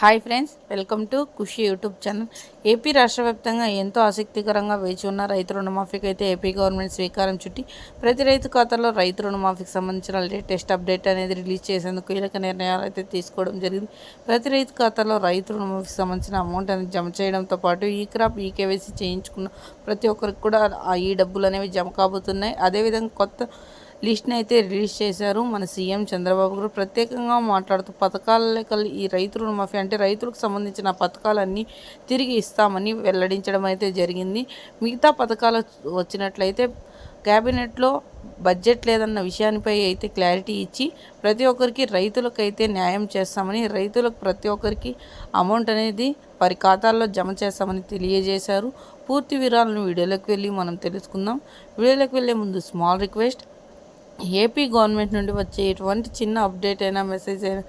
Hi friends, welcome to Khushi YouTube channel. AP రాష్ట్ర వ్యాప్తంగా ఎంతో ఆసక్తికరంగా వేచి ఉన్న రైతు రుణమాఫీకి అయితే ఏపీ గవర్నమెంట్ శ్రీకారం చుట్టి ప్రతి రైతు ఖాతాలో రైతు రుణమాఫీకి సంబంధించిన లేటెస్ట్ అప్డేట్ అనేది రిలీజ్ చేసేందుకు కీలక నిర్ణయాలు అయితే తీసుకోవడం జరిగింది. ప్రతి రైతు ఖాతాలో రైతు రుణమాఫీకి సంబంధించిన అమౌంట్ అనేది జమ చేయడంతో పాటు ఈ క్రాప్ కేవైసీ చేయించుకున్న ప్రతి ఒక్కరికి కూడా ఈ డబ్బులు అనేవి జమ కాబోతున్నాయి. అదేవిధంగా కొత్త లిస్ట్ని అయితే రిలీజ్ చేశారు మన సీఎం చంద్రబాబు గారు. ప్రత్యేకంగా మాట్లాడుతూ పథకాల లెక్కలు ఈ రైతు రుణమాఫీ అంటే రైతులకు సంబంధించిన పథకాలన్నీ తిరిగి ఇస్తామని వెల్లడించడం అయితే జరిగింది. మిగతా పథకాలు వచ్చినట్లయితే క్యాబినెట్లో బడ్జెట్ లేదన్న విషయానిపై అయితే క్లారిటీ ఇచ్చి ప్రతి ఒక్కరికి రైతులకైతే న్యాయం చేస్తామని, రైతులకు ప్రతి ఒక్కరికి అమౌంట్ అనేది వారి ఖాతాల్లో జమ చేస్తామని తెలియజేశారు. పూర్తి వివరాలను వీడియోలోకి వెళ్ళి మనం తెలుసుకుందాం. వీడియోలోకి వెళ్ళే ముందు స్మాల్ రిక్వెస్ట్, ఏపీ గవర్నమెంట్ నుండి వచ్చే ఎటువంటి చిన్న అప్డేట్ అయినా మెసేజ్ అయినా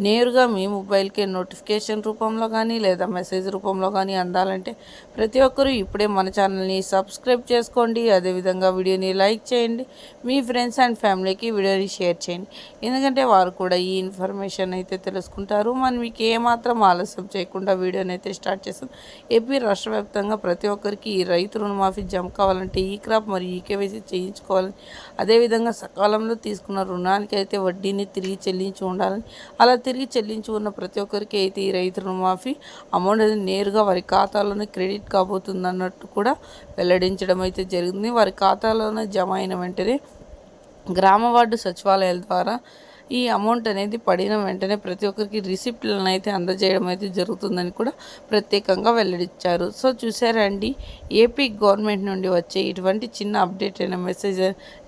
నేరుగా మీ మొబైల్కి నోటిఫికేషన్ రూపంలో కానీ లేదా మెసేజ్ రూపంలో కానీ అందాలంటే ప్రతి ఒక్కరూ ఇప్పుడే మన ఛానల్ని సబ్స్క్రైబ్ చేసుకోండి. అదేవిధంగా వీడియోని లైక్ చేయండి. మీ ఫ్రెండ్స్ అండ్ ఫ్యామిలీకి వీడియోని షేర్ చేయండి, ఎందుకంటే వారు కూడా ఈ ఇన్ఫర్మేషన్ అయితే తెలుసుకుంటారు. మనం మీకు ఏమాత్రం ఆలస్యం చేయకుండా వీడియోని అయితే స్టార్ట్ చేస్తాం. ఏపీ రాష్ట్ర వ్యాప్తంగా ప్రతి ఒక్కరికి ఈ రైతు రుణమాఫీ జమ కావాలంటే ఈ క్రాప్ మరియు కేవైసీ చేయించుకోవాలని, అదేవిధంగా సకాలంలో తీసుకున్న రుణానికి అయితే వడ్డీని తిరిగి చెల్లించి ఉండాలని, అలా తిరిగి చెల్లించి ఉన్న ప్రతి ఒక్కరికి అయితే ఈ రైతు రుణమాఫీ అమౌంట్ అనేది నేరుగా వారి ఖాతాలోనే క్రెడిట్ కాబోతుంది అన్నట్టు కూడా వెల్లడించడం అయితే జరిగింది. వారి ఖాతాలోనే జమ అయిన వెంటనే గ్రామ వార్డు సచివాలయాల ద్వారా ఈ అమౌంట్ అనేది పడిన వెంటనే ప్రతి ఒక్కరికి రిసిప్ట్లను అయితే అందజేయడం అయితే జరుగుతుందని కూడా ప్రత్యేకంగా వెల్లడించారు. సో చూసారండి, ఏపీ గవర్నమెంట్ నుండి వచ్చే ఇటువంటి చిన్న అప్డేట్ అయిన మెసేజ్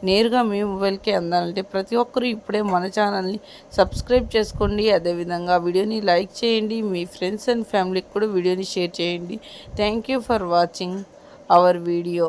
నేరుగా మీ మొబైల్కి అందాలంటే ప్రతి ఒక్కరూ ఇప్పుడే మన ఛానల్ని సబ్స్క్రైబ్ చేసుకోండి. అదేవిధంగా వీడియోని లైక్ చేయండి. మీ ఫ్రెండ్స్ అండ్ ఫ్యామిలీకి కూడా వీడియోని షేర్ చేయండి. Thank you for watching our video.